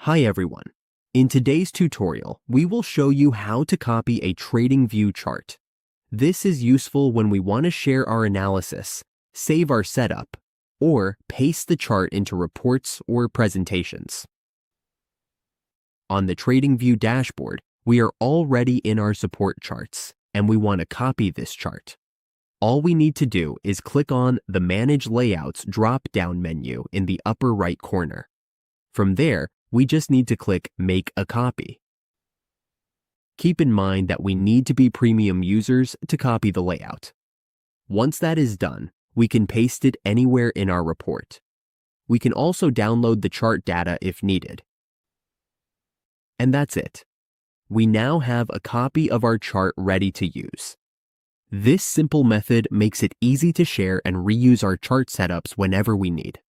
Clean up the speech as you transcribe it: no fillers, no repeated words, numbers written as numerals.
Hi everyone. In today's tutorial, we will show you how to copy a TradingView chart. This is useful when we want to share our analysis, save our setup, or paste the chart into reports or presentations. On the TradingView dashboard, we are already in our support charts, and we want to copy this chart. All we need to do is click on the Manage Layouts drop-down menu in the upper right corner. From there, we just need to click Make a Copy. Keep in mind that we need to be premium users to copy the layout. Once that is done, we can paste it anywhere in our report. We can also download the chart data if needed. And that's it. We now have a copy of our chart ready to use. This simple method makes it easy to share and reuse our chart setups whenever we need.